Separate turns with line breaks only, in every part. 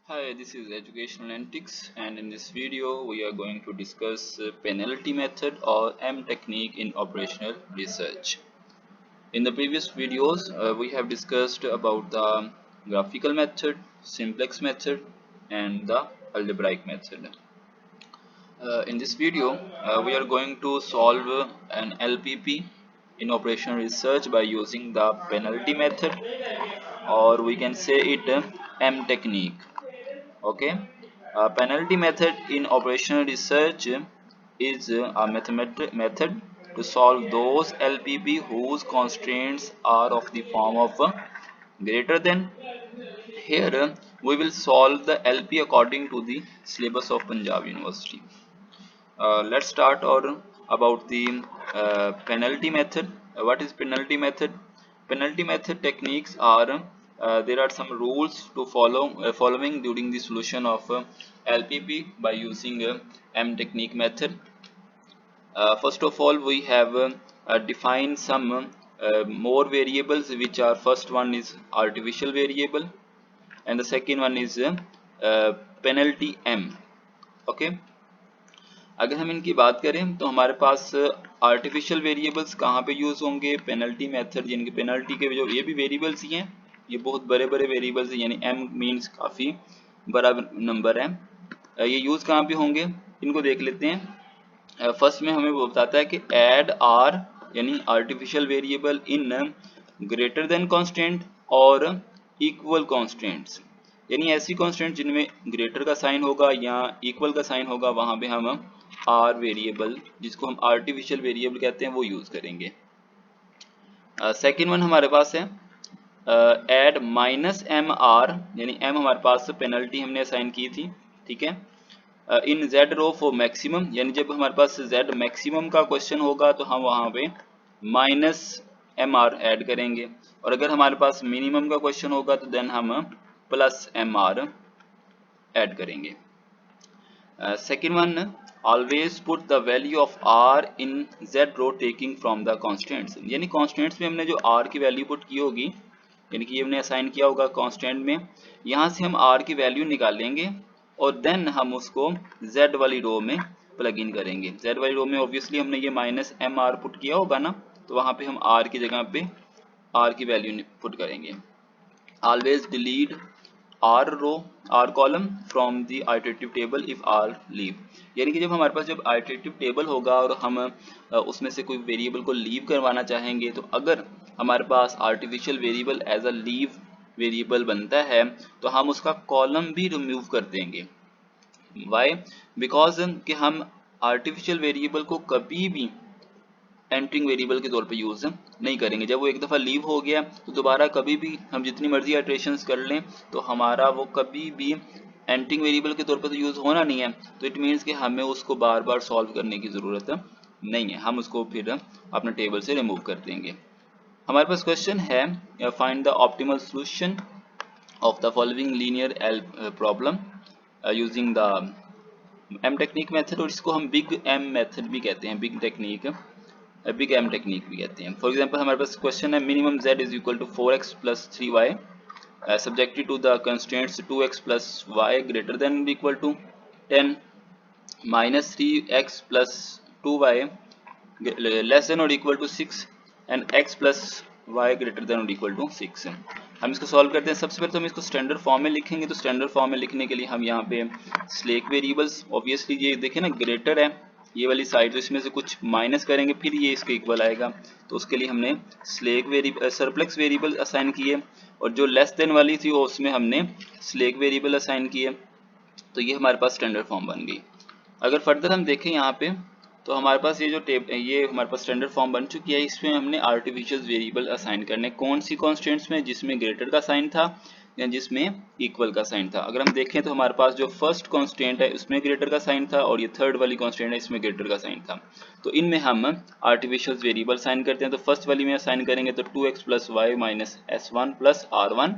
Hi, this is Educational Antics, and in this video we are going to discuss penalty method or M technique in operational research. In the previous videos we have discussed about the graphical method, simplex method and the algebraic method. In this video we are going to solve an LPP in operational research by using the penalty method, or we can say it M technique. Okay, penalty method in operational research is a method to solve those LPP whose constraints are of the form of greater than. Here we will solve the LP according to the syllabus of Punjab University. Let's start or about the penalty method. What is penalty method? Penalty method techniques are there are some rules to follow following during the solution of LPP by using M technique method. First of all, we have defined some more variables, which are first one is artificial variable and the second one is penalty M. Okay, अगर हम इनकी बात करें तो हमारे पास artificial variables कहाँ पे यूज होंगे? पेनल्टी मेथड, यानी कि पेनल्टी के जो ये भी वेरिएबल्स ही हैं, ये बहुत बड़े बड़े वेरिएबल्स हैं, यानी m मीन्स काफ़ी बड़ा नंबर है। ये यूज कहाँ पे होंगे इनको देख लेते हैं। फर्स्ट में हमें वो बताता है कि ऐड आर यानी artificial variable in greater than constant और इक्वल कांस्टेंट्स, यानी ऐसी कांस्टेंट जिनमें ग्रेटर का साइन होगा या इक्वल का साइन होगा, वहां पे हम आर वेरिएबल, जिसको हम आर्टिफिशियल वेरिएबल कहते हैं, वो यूज करेंगे। सेकेंड वन हमारे पास है एड माइनस एम आर, यानी एम हमारे पास पेनल्टी हमने असाइन की थी, ठीक है। इन जेड रो फॉर मैक्सिमम, यानी जब हमारे पास जेड मैक्सिमम का क्वेश्चन होगा तो हम वहां पे माइनस एम आर एड करेंगे, और अगर हमारे पास मिनिमम का क्वेश्चन होगा तो देन हम प्लस एम आर ऐड करेंगे। Second one, always put the value of R in Z row taking from the constants, यानी कॉन्स्टेंट्स में हमने जो आर की वैल्यू पुट की होगी, यानी कि हमने असाइन किया होगा कांस्टेंट में, यहाँ से हम आर की वैल्यू निकालेंगे और देन हम उसको जेड वाली रो में प्लग इन करेंगे। जेड वाली रो में ऑब्वियसली हमने ये माइनस एम आर पुट किया होगा ना, तो वहाँ पे हम आर की जगह पे आर की वैल्यू पुट करेंगे। Always delete R row or column from the iterative table if R leave, यानी कि जब हमारे पास जब आइटरेटिव टेबल होगा और हम उसमें से कोई वेरिएबल को लीव करवाना चाहेंगे, तो अगर हमारे पास artificial variable as a leave variable बनता है तो हम उसका कॉलम भी रिमूव कर देंगे। वाई? बिकॉज कि हम आर्टिफिशियल वेरिएबल को कभी भी एंटरिंग वेरिएबल के तौर पे यूज नहीं करेंगे। जब वो एक दफ़ा लीव हो गया तो दोबारा कभी भी हम जितनी मर्जी आइटरेशंस कर लें तो हमारा वो कभी भी एंटरिंग वेरिएबल के तौर पे तो यूज होना नहीं है, तो इट मीन्स कि हमें उसको बार बार सॉल्व करने की ज़रूरत नहीं है, हम उसको फिर अपने टेबल से रिमूव कर देंगे। हमारे पास क्वेश्चन है find the optimal solution of the following linear problem using the M technique method, और इसको हम बिग एम मेथड भी कहते हैं, big technique, big M technique भी कहते हैं। फॉर एग्जांपल हमारे पास क्वेश्चन है minimum z is equal to 4x plus 3y subjected to the constraints 2x plus y greater than equal to 10 minus 3x plus 2y less then or equal to 6 and x plus y greater than or equal to 6। हम इसको solve करते हैं। सबसे पहले तो हम इसको standard form में लिखेंगे, तो स्टैंडर्ड फॉर्म में लिखने के लिए हम यहाँ पे स्लेक वेरिएबल्स, ऑब्वियसली ये देखिए ना ग्रेटर है ये वाली साइड, तो इसमें से कुछ माइनस करेंगे फिर ये इसके इक्वल आएगा, तो उसके लिए हमने स्लेक वेरिएबल सरप्लेक्स वेरिएबल असाइन किए, और जो लेस देन वाली थी वो उसमें हमने स्लेक वेरिएबल असाइन किए, तो ये हमारे पास स्टैंडर्ड फॉर्म बन गई। अगर फर्दर हम देखें यहाँ पे तो हमारे पास ये जो ये हमारे पास स्टैंडर्ड फॉर्म बन चुकी है, इसमें हमने आर्टिफिशियल वेरिएबल असाइन करने, कौन सी कॉन्स्टेंट्स में? जिसमें ग्रेटर का साइन था या जिसमें इक्वल का साइन था। अगर हम देखें तो हमारे पास जो फर्स्ट कांस्टेंट है उसमें ग्रेटर का साइन था और ये थर्ड वाली कांस्टेंट है इसमें ग्रेटर का साइन था, तो इनमें हम आर्टिफिशियल वेरिएबल साइन करते हैं। तो फर्स्ट वाली में साइन करेंगे तो 2x plus y minus s1 plus r1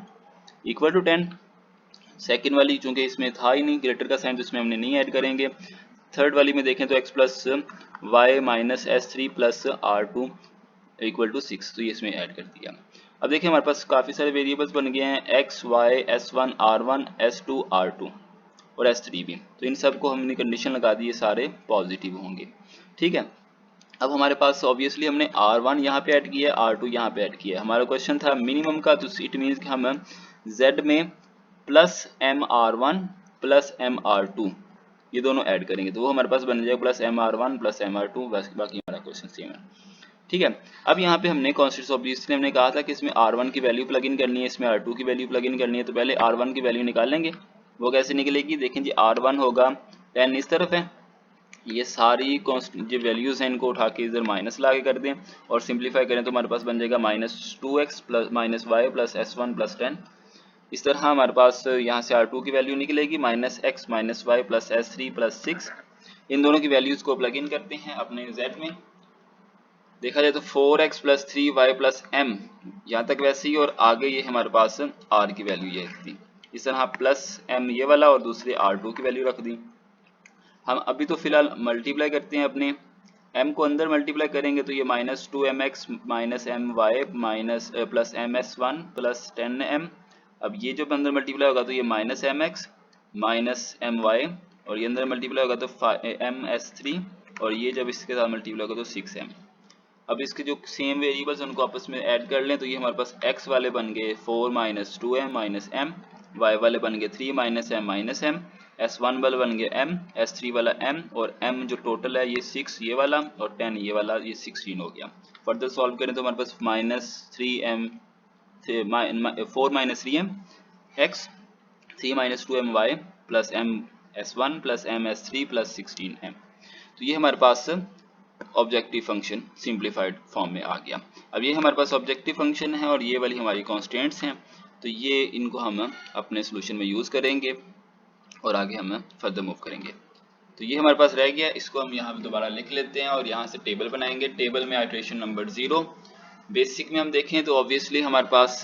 equal to 10। Second वाली चूंकि इसमें था ही नहीं ग्रेटर का साइन तो इसमें हमने नहीं ऐड करेंगे। थर्ड वाली में देखें तो x plus y minus s3 plus r2 equal to 6, तो ये इसमें ऐड कर दिया। अब देखिए हमारे पास काफ़ी सारे वेरिएबल्स बन गए हैं, x, y, s1, r1, s2, r2 और s3 भी। तो इन सब को हमने कंडीशन लगा दी, ये सारे पॉजिटिव होंगे। ठीक है, अब हमारे पास ऑब्वियसली हमने r1 यहाँ पे ऐड किया है, r2 यहाँ पे ऐड किया है। हमारा क्वेश्चन था मिनिमम का, तो इट मीन्स कि हम z में प्लस mr1 प्लस mr2 ये दोनों ऐड करेंगे, तो वो हमारे पास बन जाएगा प्लस mr1 प्लस mr2। बाकी हमारा क्वेश्चन सेम है। ठीक है, अब यहाँ पे हमने कॉन्स्टेंट्स ऑब्वियसली हमने कहा था कि इसमें r1 की वैल्यू प्लग इन करनी है, इसमें r2 की वैल्यू प्लग इन करनी है। तो पहले r1 की वैल्यू निकालेंगे। वो कैसे निकलेगी, देखें जी, r1 होगा 10 इस तरफ है, ये सारी जो वैल्यूज हैं इनको उठा के इधर माइनस ला के कर दें और सिंप्लीफाई करें तो हमारे पास बन जाएगा -2x plus -y plus s1 plus 10। इस तरह हमारे पास यहाँ से r2 की वैल्यू निकलेगी -x -y plus s3 plus 6। इन दोनों की वैल्यूज को प्लग इन करते हैं अपने z में। देखा जाए तो 4x plus 3y plus m यहाँ तक वैसे ही, और आगे ये हमारे पास r की वैल्यू ये रख दी। इस तरह प्लस m ये वाला और दूसरे r2 की वैल्यू रख दी। हम अभी तो फिलहाल मल्टीप्लाई करते हैं अपने m को, अंदर मल्टीप्लाई करेंगे तो ये -2mx minus my minus plus ms1 plus 10m। अब ये जब अंदर मल्टीप्लाई होगा तो ये -mx माइनस my, और ये अंदर मल्टीप्लाई होगा तो ms3, और ये जब इसके साथ मल्टीप्लाई होगा तो 6m। अब इसके जो सेम वेरिएबल्स उनको आपस में ऐड कर लें तो ये हमारे पास x वाले बन गए 4 minus 2m minus m, y वाले बन गए 3 माइनस m, s1 वाला बन गया m, s3 वाला m, और m जो टोटल है ये 6 ये वाला और 10 ये वाला, ये 16 हो गया। फर्दर सॉल्व करें तो हमारे पास -3m 4 minus 3m x 3 minus 2m y plus m s1 plus m s3 plus 16m। तो ये हमारे पास ऑब्जेक्टिव फंक्शन सिंप्लीफाइड फॉर्म में आ गया। अब ये हमारे पास ऑब्जेक्टिव फंक्शन है और ये वाली हमारी कांस्टेंट्स हैं, तो ये इनको हम अपने सोल्यूशन में यूज़ करेंगे और आगे हम फर्दर मूव करेंगे। तो ये हमारे पास रह गया, इसको हम यहाँ दोबारा लिख लेते हैं और यहाँ से टेबल बनाएंगे। टेबल में आइटरेशन नंबर 0। बेसिक में हम देखें तो ऑब्वियसली हमारे पास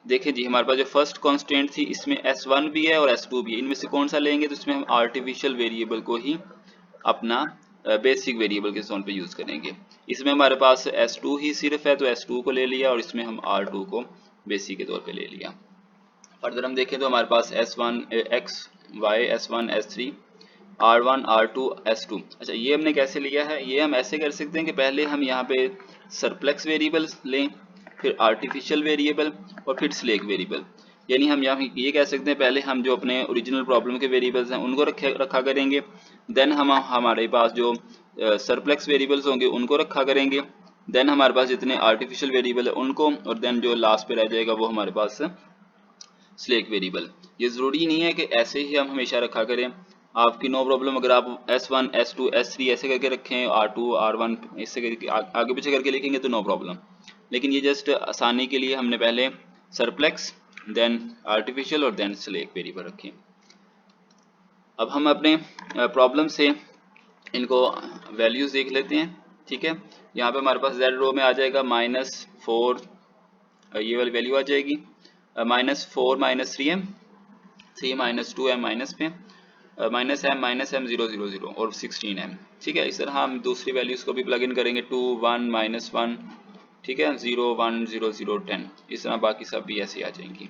देखें जी, हमारे पास जो फर्स्ट कांस्टेंट थी इसमें s1 भी है और s2 भी है। इनमें से कौन सा लेंगे, तो इसमें हम आर्टिफिशियल वेरिएबल को ही अपना बेसिक वेरिएबल के तौर पे यूज़ करेंगे। इसमें हमारे पास s2 ही सिर्फ है तो s2 को ले लिया और इसमें हम r2 को बेसिक के तौर पे ले लिया। फर्दर हम देखें तो हमारे पास s1 x y s1 s3 r1 r2 s2। अच्छा, ये हमने कैसे लिया है, ये हम ऐसे कर सकते हैं कि पहले हम यहाँ पे सरप्लेक्स वेरिएबल लें, फिर आर्टिफिशियल वेरिएबल और फिर स्लेक वेरिएबल। यानी हम यहाँ ये कह सकते हैं पहले हम जो अपने ओरिजिनल प्रॉब्लम के वेरिएबल्स हैं उनको रखा करेंगे, देन हम हमारे पास जो सरप्लेक्स वेरिएबल्स होंगे उनको रखा करेंगे, देन हमारे पास जितने आर्टिफिशियल वेरिएबल है उनको, और देन जो लास्ट पे रह जाएगा वो हमारे पास स्लेक वेरिएबल। ये ज़रूरी नहीं है कि ऐसे ही हम हमेशा रखा करें, आपकी नो प्रॉब्लम अगर आप s1 s2 s3 ऐसे करके रखें, r2 r1 ऐसे करके आगे पीछे करके लिखेंगे तो नो प्रॉब्लम। लेकिन ये जस्ट आसानी के लिए हमने पहले सरप्लेक्स देन आर्टिफिशियल और देन स्लेक वेरिएबल रखें। अब हम अपने प्रॉब्लम से इनको वैल्यूज देख लेते हैं। ठीक है, यहाँ पे हमारे पास z रो में आ जाएगा -4, ये वाली वैल्यू आ जाएगी -4 minus 3m 3 minus 2m minus पे माइनस m 0 0 0 और 16m। ठीक है, इस तरह हम दूसरी वैल्यूज को भी प्लग इन करेंगे 2 1 -1, ठीक है, 0 1 0 0 10, इस तरह बाकी सब भी ऐसे आ जाएंगी।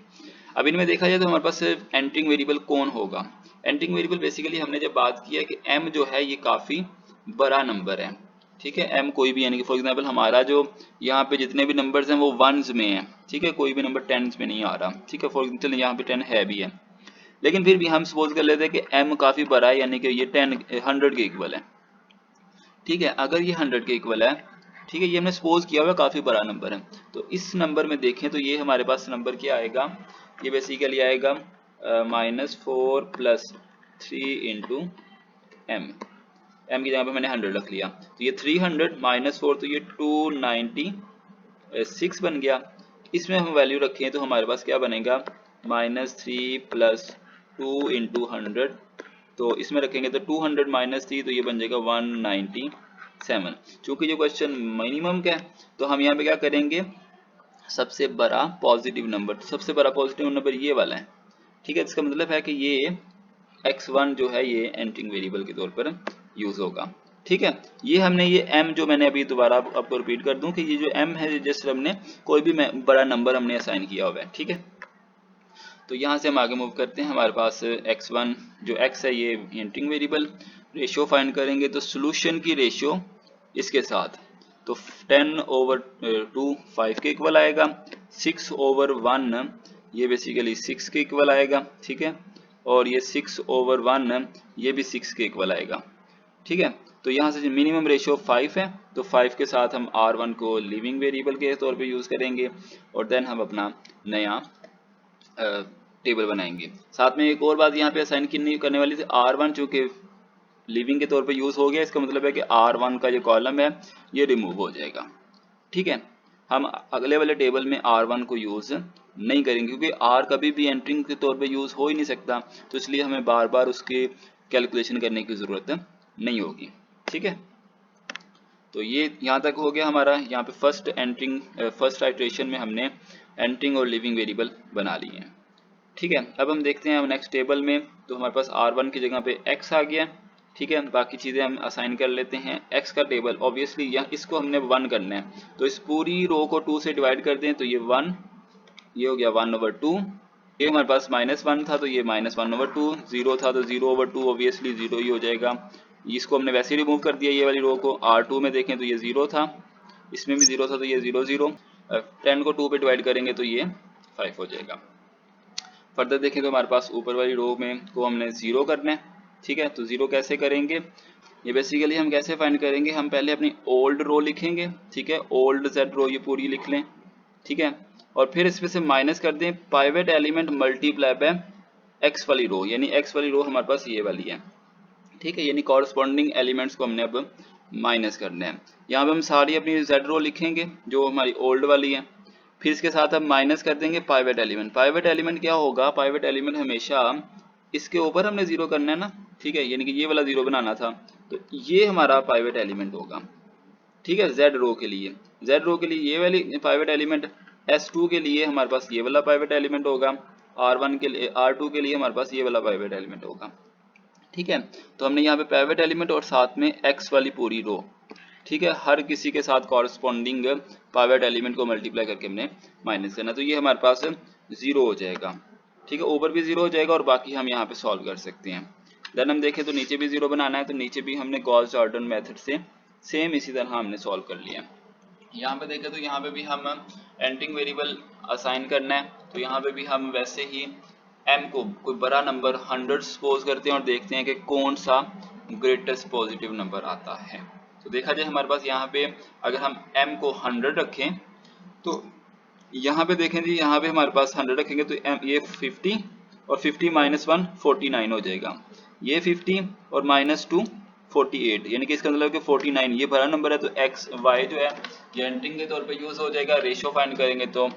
अब इनमें देखा जाए तो हमारे पास एंटरिंग वेरिएबल कौन होगा। एंटरिंग वेरिएबल बेसिकली हमने जब बात की है कि m जो है ये काफ़ी बड़ा नंबर है। ठीक है, m कोई भी, यानी कि फॉर एग्जांपल हमारा जो यहाँ पे जितने भी नंबर्स हैं वो वंस में हैं। ठीक है, कोई भी नंबर टेंस में नहीं आ रहा। ठीक है, फॉर एग्जांपल यहाँ पे 10 है भी है, लेकिन फिर भी हम सपोज कर लेते हैं कि m काफ़ी बड़ा है, यानी कि ये 100 के इक्वल है। ठीक है, अगर ये 100 के इक्वल है, ठीक है, ये हमने सपोज किया हुआ काफ़ी बड़ा नंबर है, तो इस नंबर में देखें तो ये हमारे पास नंबर क्या आएगा, ये बेसिकली आएगा -4 + 3 × m। m की जगह पे मैंने 100 रख लिया, तो ये 300 -4 तो ये 296 बन गया। इसमें हम वैल्यू रखें तो हमारे पास क्या बनेगा, -3 + 2 × 100, तो इसमें रखेंगे तो 200 - 3 तो ये बन जाएगा 197। चूंकि जो क्वेश्चन मिनिमम का है तो हम यहाँ पे क्या करेंगे, सबसे बड़ा पॉजिटिव नंबर, सबसे बड़ा पॉजिटिव नंबर ये वाला है। ठीक है, इसका मतलब है कि ये x1 जो है ये एंटरिंग वेरिएबल के तौर पर यूज होगा। ठीक है। ये हमने ये m जो मैंने अभी दोबारा आपको रिपीट कर दूं कि ये जो m है जस्ट हमने कोई भी बड़ा नंबर हमने असाइन किया हुआ है, ठीक है। तो यहाँ से हम आगे मूव करते हैं। हमारे पास x1 जो x है ये एंटरिंग वेरिएबल, रेशियो फाइंड करेंगे तो सोल्यूशन की रेशियो इसके साथ तो 10/2 5 के इक्वल आएगा, 6/1 ये बेसिकली 6 के इक्वल आएगा, ठीक है, और ये 6/1 ये भी 6 के इक्वल आएगा, ठीक है। तो यहाँ से मिनिमम रेशियो 5 है तो 5 के साथ हम r1 को लिविंग वेरिएबल के तौर पे यूज़ करेंगे और देन हम अपना नया टेबल बनाएंगे। साथ में एक और बात यहाँ पे असाइन करने वाली थी, r1 चूँकि लिविंग के तौर पे यूज़ हो गया, इसका मतलब है कि r1 का जो कॉलम है ये रिमूव हो जाएगा, ठीक है। हम अगले वाले टेबल में r1 को यूज़ नहीं करेंगे क्योंकि r कभी भी एंट्रिंग के तौर पे यूज़ हो ही नहीं सकता, तो इसलिए हमें बार बार उसके कैलकुलेशन करने की ज़रूरत नहीं होगी, ठीक है। तो ये यहाँ तक हो गया हमारा। यहाँ पे फर्स्ट आइट्रेशन में हमने एंट्रिंग और लिविंग वेरिएबल बना लिए हैं, ठीक है। अब हम देखते हैं नेक्स्ट टेबल में, तो हमारे पास r1 की जगह पे x आ गया, ठीक है। बाकी चीज़ें हम असाइन कर लेते हैं। x का टेबल ऑब्वियसली यहाँ इसको हमने 1 करना है, तो इस पूरी रो को 2 से डिवाइड कर दें तो ये 1, ये हो गया 1/2। ये हमारे पास -1 था तो ये -1/2, 0 था तो 0/2 ऑब्वियसली 0 ही हो जाएगा। इसको हमने वैसे ही रिमूव कर दिया ये वाली रो को। r2 में देखें तो ये 0 था, इसमें भी 0 था तो ये 0 0, 10 को 2 पे डिवाइड करेंगे तो ये 5 हो जाएगा। फर्दर देखें तो हमारे पास ऊपर वाली रो में को हमने 0 करना है, ठीक है। तो 0 कैसे करेंगे, ये बेसिकली हम कैसे फाइंड करेंगे, हम पहले अपनी ओल्ड रो लिखेंगे, ठीक है, ओल्ड जेड रो ये पूरी लिख लें, ठीक है, और फिर इसमें से माइनस कर दें pivot element multiply by X वाली रो, यानी एक्स वाली रो हमारे पास ये वाली है, ठीक है, यानी कॉरस्पॉन्डिंग एलिमेंट्स को हमने अब माइनस करना है। यहाँ पे हम सारी अपनी जेड रो लिखेंगे जो हमारी ओल्ड वाली है, फिर इसके साथ हम माइनस कर देंगे पाइवेट एलिमेंट। पाइवेट एलिमेंट क्या होगा, पाइवेट एलिमेंट हमेशा इसके ऊपर हमने जीरो करना है ना, ठीक है, यानी कि ये वाला जीरो बनाना था, तो ये हमारा पाइवेट एलिमेंट होगा, ठीक है, जेड रो के लिए। जेड रो के लिए ये वाली पाइवेट एलिमेंट, S2 के लिए हमारे पास ये वाला पाइवेट एलिमेंट होगा, R1 के लिए, R2 के लिए हमारे पास ये वाला पाइवेट एलिमेंट होगा, ठीक है। तो हमने यहाँ पे पाइवेट एलिमेंट और साथ में x वाली पूरी रो, ठीक है, हर किसी के साथ कॉरस्पॉन्डिंग पाइवेट एलिमेंट को मल्टीप्लाई करके हमने माइनस करना, तो ये हमारे पास 0 हो जाएगा, ठीक है, ऊपर भी 0 हो जाएगा और बाकी हम यहाँ पे सॉल्व कर सकते हैं। देन हम देखें तो नीचे भी 0 बनाना है, तो नीचे भी हमने गॉस जॉर्डन मेथड से सेम इसी तरह हमने सॉल्व कर लिया। यहाँ पे देखें तो यहाँ पे भी हम एंट्रिंग वेरिएबल असाइन करना है, तो यहाँ पे भी हम वैसे ही m को कोई बड़ा नंबर 100 सपोज करते हैं और देखते हैं कि कौन सा ग्रेटेस्ट पॉजिटिव नंबर आता है। तो देखा जाए हमारे पास यहाँ पे अगर हम m को 100 रखें तो यहाँ पे देखें जी, यहाँ पे हमारे पास 100 रखेंगे तो ये 50 और 50 - 1 49 हो जाएगा, ये 50 और -2 48, यानी कि इसका मतलब कि 49 ये बड़ा नंबर है, तो x y जो है ये एंट्रिंग के तौर पे यूज हो जाएगा। रेशियो फाइंड करेंगे तो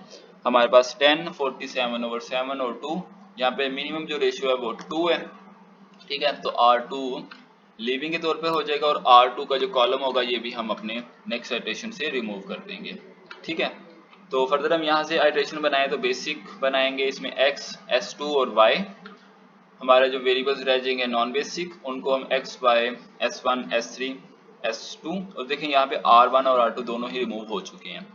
हमारे पास 10 47/7 और 2, यहाँ पे मिनिमम जो रेशियो है वो 2 है, ठीक है। तो R2 लिविंग के तौर पे हो जाएगा और R2 का जो कॉलम होगा ये भी हम अपने नेक्स्ट आइट्रेशन से रिमूव कर देंगे, ठीक है। तो फर्दर हम यहाँ से आइट्रेशन बनाए तो बेसिक बनाएंगे, इसमें x s2 और y, हमारे जो वेरिएबल्स रह जाएंगे नॉन बेसिक, उनको हम x y s1 s3 s2, और देखें यहाँ पे r1 और r2 दोनों ही रिमूव हो चुके हैं।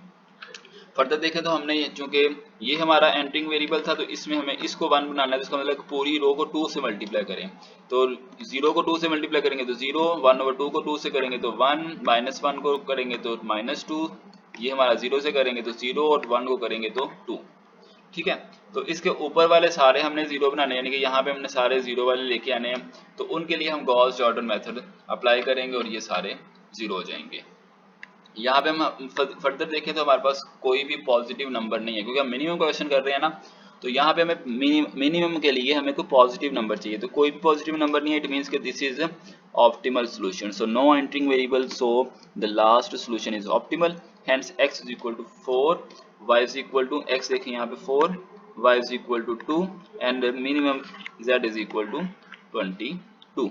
फर्दर देखें तो हमने चूंकि ये हमारा एंट्रिंग वेरिएबल था तो इसमें हमें इसको 1 बनाना है, तो इसका मतलब पूरी रो को 2 से मल्टीप्लाई करें, तो 0 को 2 से मल्टीप्लाई करेंगे तो 0, 1/2 को 2 से करेंगे तो 1, -1 को करेंगे तो -2, ये हमारा 0 से करेंगे तो 0 और 1 को करेंगे तो 2, ठीक है। तो इसके ऊपर वाले सारे हमने 0 बनाने, यानी कि यहाँ पे हमने सारे 0 वाले लेके आने हैं, तो उनके लिए हम गॉस जॉर्डन मेथड अप्लाई करेंगे और ये सारे 0 हो जाएंगे। यहाँ पे हम फर्दर देखें तो हमारे पास कोई भी पॉजिटिव नंबर नहीं है क्योंकि हम मिनिमम का क्वेश्चन कर रहे हैं ना, तो यहाँ पे हमें मिनिमम के लिए हमें कोई पॉजिटिव नंबर चाहिए, तो कोई भी पॉजिटिव नंबर नहीं है, इट मींस कि this is optimal solution, so no entering variable, so the last solution is optimal, hence x is equal to 4, y is equal to, x देखिए यहाँ पे 4, y is equal to 2 and minimum z is equal to 22।